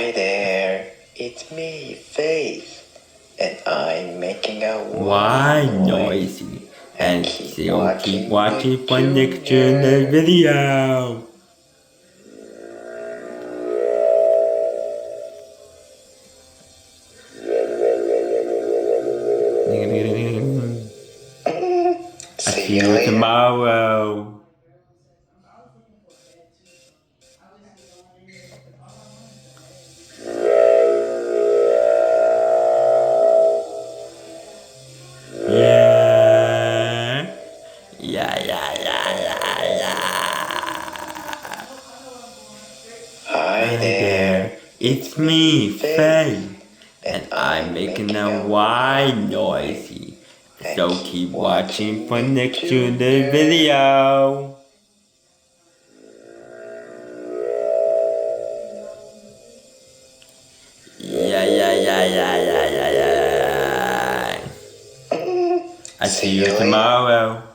Hi there, it's me, Faith, and I'm making a Why noisy? And still keep watching for Nickjr video. I'll see you tomorrow. Yeah. Hi there, It's me, Faith, and I'm making a wide noisy. So keep watching for Nickjr video. Yeah. I'll see you tomorrow.